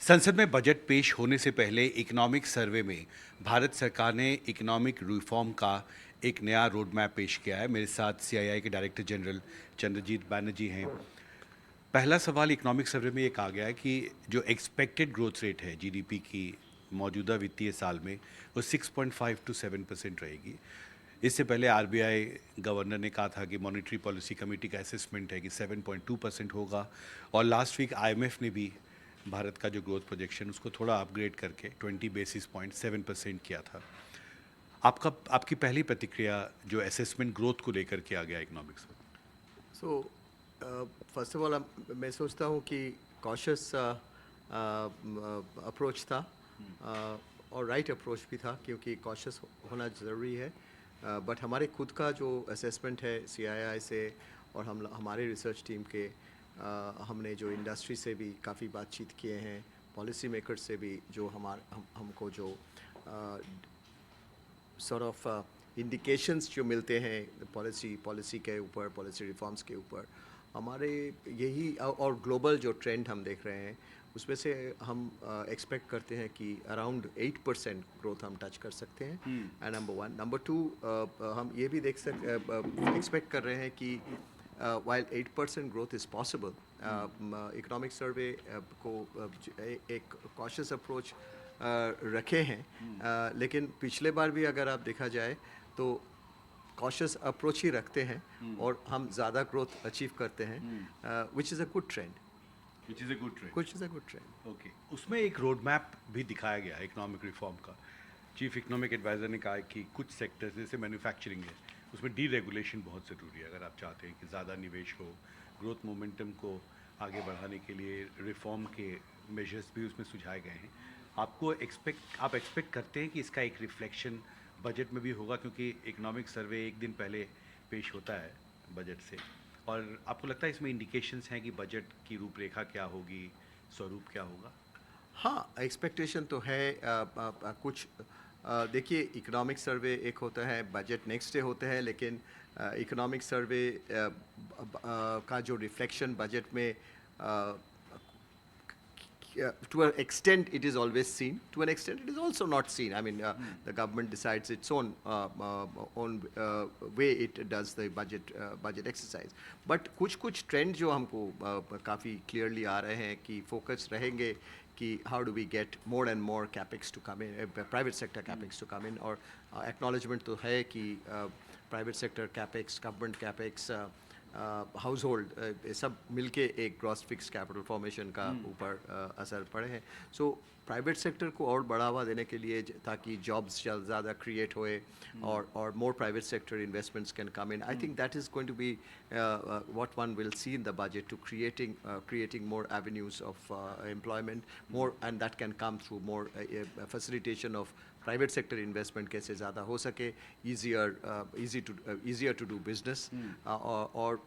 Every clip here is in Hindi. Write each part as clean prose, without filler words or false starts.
संसद में बजट पेश होने से पहले इकोनॉमिक सर्वे में भारत सरकार ने इकोनॉमिक रिफॉर्म का एक नया रोड मैप पेश किया है। मेरे साथ सीआईआई के डायरेक्टर जनरल चंद्रजीत बैनर्जी हैं। पहला सवाल इकोनॉमिक सर्वे में ये कहा गया है कि जो एक्सपेक्टेड ग्रोथ रेट है जीडीपी की मौजूदा वित्तीय साल में वो 6.5 to 7% रहेगी। इससे पहले आरबीआई गवर्नर ने कहा था कि मॉनेटरी पॉलिसी कमेटी का असेसमेंट है कि 7.2% होगा, और लास्ट वीक आईएमएफ ने भी भारत का जो ग्रोथ प्रोजेक्शन उसको थोड़ा अपग्रेड करके 20 बेसिस पॉइंट 7% किया था। आपकी पहली प्रतिक्रिया जो असेसमेंट ग्रोथ को लेकर किया गया इकोनॉमिक्स में? सो फर्स्ट ऑफ ऑल मैं सोचता हूँ कि कॉशियस अप्रोच था, और राइट अप्रोच भी था, क्योंकि कॉशियस होना ज़रूरी है। बट हमारे खुद का जो असेसमेंट है सीआईआई से और हमारे रिसर्च टीम के, हमने जो इंडस्ट्री से भी काफ़ी बातचीत किए हैं, पॉलिसी मेकर्स से भी जो हमको जो सॉर्ट ऑफ इंडिकेशंस जो मिलते हैं पॉलिसी के ऊपर, पॉलिसी रिफॉर्म्स के ऊपर, हमारे यही और ग्लोबल जो ट्रेंड हम देख रहे हैं उसमें से हम एक्सपेक्ट करते हैं कि अराउंड 8% ग्रोथ हम टच कर सकते हैं। And number one, number two, हम ये भी एक्सपेक्ट कर रहे हैं कि while 8% growth is possible, economic survey को एक कॉशियस अप्रोच रखे हैं। लेकिन पिछले बार भी अगर आप देखा जाए तो कॉशियस अप्रोच ही रखते हैं और हम ज़्यादा ग्रोथ अचीव करते हैं, which is a good trend. Which is a good trend. कुछ is a good trend. Okay, उसमें एक रोड मैप भी दिखाया गया है इकोनॉमिक रिफॉर्म का। चीफ इकोनॉमिक एडवाइज़र ने कहा है कि कुछ सेक्टर्स जैसे मैन्युफैक्चरिंग है, उसमें डी रेगुलेशन बहुत ज़रूरी है अगर आप चाहते हैं कि ज़्यादा निवेश हो। ग्रोथ मोमेंटम को आगे बढ़ाने के लिए रिफॉर्म के मेजर्स भी उसमें सुझाए गए हैं। आप एक्सपेक्ट करते हैं कि इसका एक रिफ्लेक्शन बजट में भी होगा, क्योंकि इकोनॉमिक सर्वे एक दिन पहले पेश होता है बजट से, और आपको लगता है इसमें इंडिकेशंस हैं कि बजट की रूपरेखा क्या होगी, स्वरूप क्या होगा? हाँ, एक्सपेक्टेशन तो है। कुछ देखिए, इकोनॉमिक सर्वे एक होता है, बजट नेक्स्ट डे होता है, लेकिन इकोनॉमिक सर्वे का जो रिफ्लेक्शन बजट में, to an extent it is always seen, to an extent it is also not seen. I mean, the government decides its own way it does the budget exercise. But कुछ trend जो हमको काफ़ी clearly आ रहे हैं कि focus रहेंगे कि how do we get more and more capex to come in, private sector capex to come in, और acknowledgement तो है कि private sector capex, government capex, house hold, सब मिलके एक ग्रॉस फिक्स कैपिटल फॉर्मेशन का ऊपर असर पड़े हैं। सो प्राइवेट सेक्टर को और बढ़ावा देने के लिए, ताकि जॉब्स ज़्यादा क्रिएट होए और more private sector investments can come in, I think that is going to be what one will see in the budget to creating more avenues of employment, more, and that can come through more facilitation of private sector investment कैसे ज़्यादा हो सके, easier to do business, और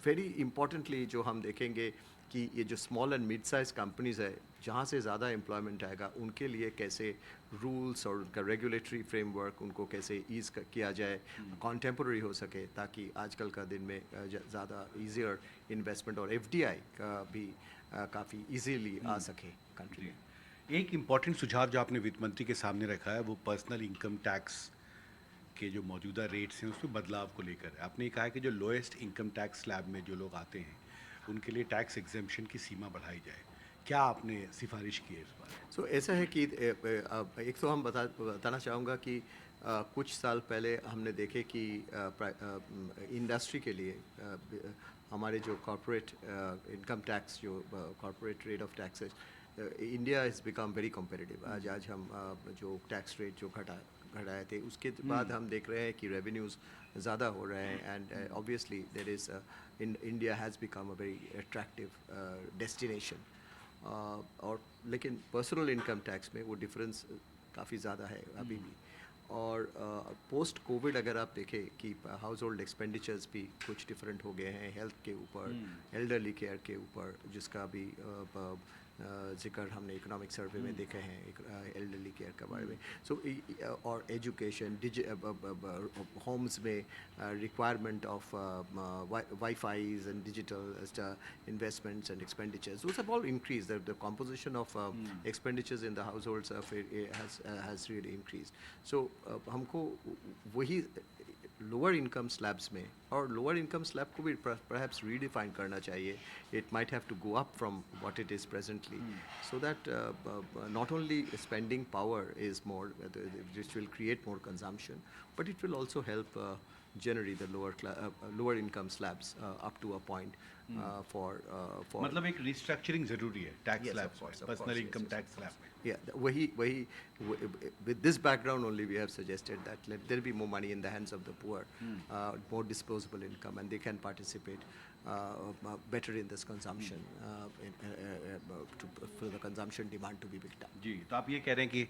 वेरी इम्पॉर्टेंटली जो हम देखेंगे कि ये जो small and mid size companies है, जहाँ से ज़्यादा एम्प्लॉयमेंट आएगा, उनके लिए कैसे रूल्स और उनका रेगुलेटरी फ्रेमवर्क उनको कैसे किया जाए, कॉन्टेम्पोररी हो सके, ताकि आजकल का दिन में ज़्यादा ईजियर इन्वेस्टमेंट और एफडीआई का भी काफ़ी इजीली आ सके कंट्री में। एक इम्पॉर्टेंट सुझाव जो आपने वित्त मंत्री के सामने रखा है वो पर्सनल इनकम टैक्स के जो मौजूदा रेट्स हैं उसमें बदलाव को लेकर है। आपने कहा है कि जो लोएस्ट इनकम टैक्स स्लैब में जो लोग आते हैं उनके लिए टैक्स एग्जेम्पशन की सीमा बढ़ाई जाए। क्या आपने सिफारिश की है इस बारे में? सो ऐसा है कि एक तो हम बताना चाहूँगा कि कुछ साल पहले हमने देखे कि इंडस्ट्री के लिए हमारे जो कॉरपोरेट इनकम टैक्स, जो corporate rate of taxes, India is become very competitive. आज हम जो टैक्स रेट जो घटाए थे, उसके बाद हम देख रहे हैं कि रेवेन्यूज़ ज़्यादा हो रहे हैं, and obviously there is India has become a very attractive destination. और लेकिन पर्सनल इनकम टैक्स में वो डिफरेंस काफ़ी ज़्यादा है अभी भी। और पोस्ट कोविड अगर आप देखें कि हाउस होल्ड एक्सपेंडिचर्स भी कुछ डिफरेंट हो गए हैं, हेल्थ के ऊपर, एल्डरली केयर के ऊपर, जिसका भी जिक्र हमने इकोनॉमिक सर्वे में देखे हैं एल्डरली केयर के बारे में. सो और एजुकेशन, होम्स में requirement of WiFis and digital investments and expenditures, those have all increased. The composition of expenditures in the households has really increased. So हमको वही लोअर इनकम स्लैब्स में, और लोअर इनकम स्लैब को भी perhaps redefine करना चाहिए. It might have to go up from what it is presently, so that not only spending power is more, which will create more consumption, but it will also help generally the lower income slabs up to a point for मतलब एक रिस्ट्रक्चरिंग जरूरी है tax Yes, slab of course, of personal course, income yes, tax slab में. Yeah, with this background only we have suggested that let there be more money in the hands of the poor, more disposable income, and they can participate better in this consumption, for the consumption demand to be picked up. जी, तो आप ये कह रहे हैं कि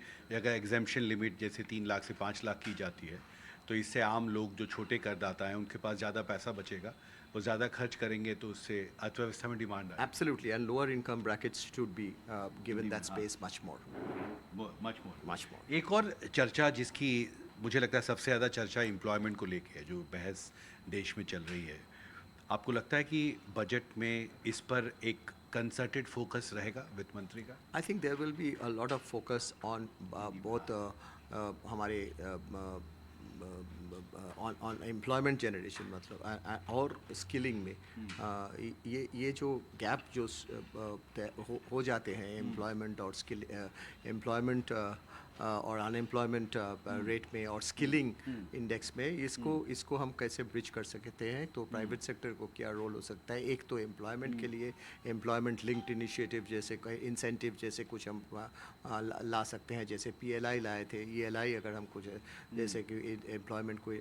अगर एग्जेम्पशन लिमिट जैसे 3 लाख से 5 लाख की जाती है तो इससे आम लोग जो छोटे करदाता हैं उनके पास ज़्यादा पैसा बचेगा, वो ज़्यादा खर्च करेंगे तो उससे अर्थव्यवस्था में डिमांड आएगी. Absolutely, and lower income brackets should be given that space much more. Much more. Much more. एक और चर्चा जिसकी मुझे लगता है सबसे ज़्यादा चर्चा एम्प्लॉयमेंट को लेके है, जो बहस देश में चल रही है. आपको लगता है कि बजट में इस पर एक कंसर्टेड फोकस रहेगा वित्त मंत्री का? I think there will be a lot of focus on both हमारे on employment generation, मतलब और स्किलिंग में. ये जो गैप जो हो जाते हैं एम्प्लॉयमेंट और स्किल, एम्प्लॉयमेंट और अनएम्प्लॉयमेंट रेट में और स्किलिंग इंडेक्स में, इसको हम कैसे ब्रिज कर सकते हैं. तो प्राइवेट सेक्टर को क्या रोल हो सकता है. एक तो एम्प्लॉयमेंट के लिए एम्प्लॉयमेंट लिंक्ड इनिशिएटिव जैसे इंसेंटिव जैसे कुछ हम ला सकते हैं, जैसे PLI लाए थे, ELI अगर हम कुछ जैसे कि एम्प्लॉयमेंट को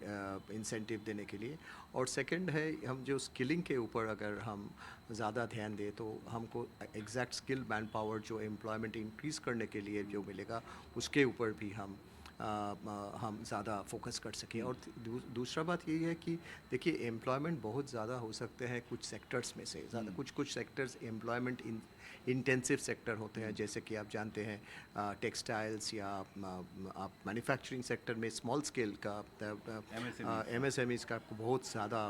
इंसेंटिव देने के लिए. और सेकंड है हम जो स्किलिंग के ऊपर अगर हम ज़्यादा ध्यान दें तो हमको एग्जैक्ट स्किल मैन पावर जो एम्प्लॉयमेंट इंक्रीज़ करने के लिए जो मिलेगा उसके ऊपर भी हम ज़्यादा फोकस कर सकें. और दूसरा बात यही है कि देखिए एम्प्लॉयमेंट बहुत ज़्यादा हो सकते हैं कुछ सेक्टर्स में से ज़्यादा. कुछ सेक्टर्स एम्प्लॉयमेंट इंटेंसिव सेक्टर होते हैं, जैसे कि आप जानते हैं टेक्सटाइल्स या आप मैन्युफैक्चरिंग सेक्टर में स्मॉल स्केल का MSMEs का बहुत ज़्यादा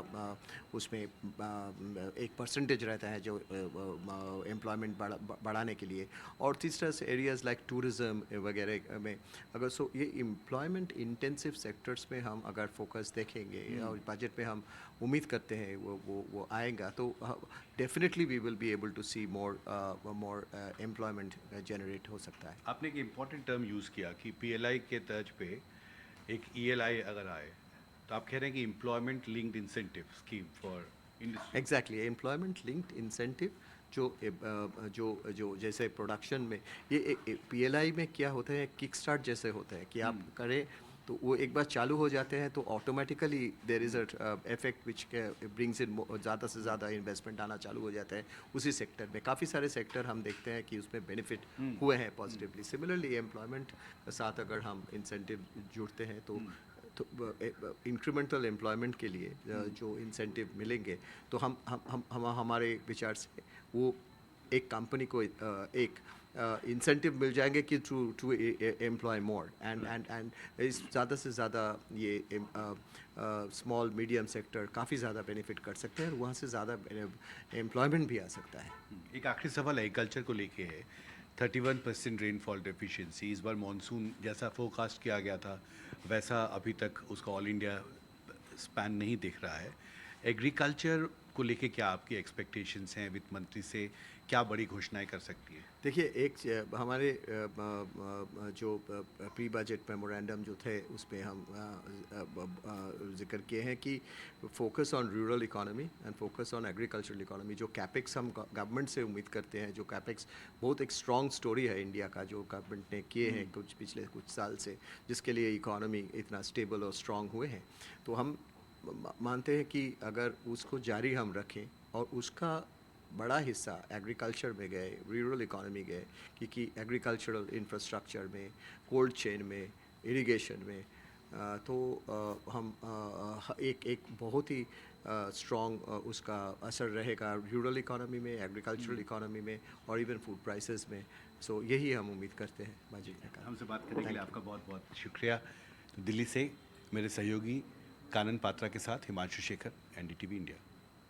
उसमें एक परसेंटेज रहता है जो एम्प्लॉयमेंट बढ़ाने के लिए. और तीसरा एरियाज़ लाइक टूरिज़्म वगैरह में अगर ये एम्प्लॉयमेंट इंटेंसिव सेक्टर्स में हम अगर फोकस देखेंगे और बजट में हम उम्मीद करते हैं वो आएगा, तो definitely we will be able to see more employment generate हो सकता है. आपने एक इम्पॉर्टेंट टर्म यूज़ किया कि PLI के तर्ज पे एक ELI अगर आए, तो आप कह रहे हैं कि employment linked incentive scheme for industry. Exactly, employment linked incentive जो जो जैसे प्रोडक्शन में ये PLI में क्या होता है, किक स्टार्ट जैसे होते हैं कि आप करें तो वो एक बार चालू हो जाते हैं तो automatically there is a effect which brings in ज़्यादा से ज़्यादा इन्वेस्टमेंट आना चालू हो जाता है उसी सेक्टर में. काफ़ी सारे सेक्टर हम देखते हैं कि उसमें बेनिफिट हुए हैं पॉजिटिवली. सिमिलरली एम्प्लॉयमेंट के साथ अगर हम इंसेंटिव जुड़ते हैं तो इंक्रीमेंटल एम्प्लॉयमेंट के लिए जो इंसेंटिव मिलेंगे तो हम हमारे विचार से वो एक कंपनी को एक इंसेंटिव मिल जाएंगे कि टू एम्प्लॉय मोर एंड इस ज़्यादा से ज़्यादा ये स्मॉल मीडियम सेक्टर काफ़ी ज़्यादा बेनिफिट कर सकते हैं और वहाँ से ज़्यादा एम्प्लॉयमेंट भी आ सकता है. एक आखिरी सवाल एग्रीकल्चर को लेके है. 31% रेनफॉल डेफिशिएंसी. इस बार मानसून जैसा फोरकास्ट किया गया था वैसा अभी तक उसका ऑल इंडिया स्पैन नहीं दिख रहा है. एग्रीकल्चर को लेके क्या आपकी एक्सपेक्टेशंस हैं वित्त मंत्री से, क्या बड़ी घोषणाएं कर सकती है? देखिए एक हमारे जो प्री बजट मेमोरेंडम जो थे उसमें हम जिक्र किए हैं कि focus on rural economy and focus on agricultural economy. जो कैपेक्स हम गवर्नमेंट से उम्मीद करते हैं, जो कैपेक्स बहुत एक स्ट्रॉन्ग स्टोरी है इंडिया का जो गवर्नमेंट ने किए हैं कुछ पिछले कुछ साल से, जिसके लिए इकोनॉमी इतना स्टेबल और स्ट्रॉन्ग हुए हैं. तो हम मानते हैं कि अगर उसको जारी हम रखें और उसका बड़ा हिस्सा एग्रीकल्चर में गए, रूरल इकोनॉमी गए, क्योंकि एग्रीकल्चरल इंफ्रास्ट्रक्चर में, कोल्ड चेन में, इरिगेशन में, तो हम एक बहुत ही स्ट्रॉन्ग उसका असर रहेगा रूरल इकोनॉमी में, एग्रीकल्चरल इकोनॉमी में और इवन फूड प्राइसेस में. सो यही हम उम्मीद करते हैं बाजी का. हमसे बात करने के लिए आपका बहुत बहुत शुक्रिया. तो दिल्ली से मेरे सहयोगी कानन पात्रा के साथ हिमांशु शेखर, NDTV इंडिया.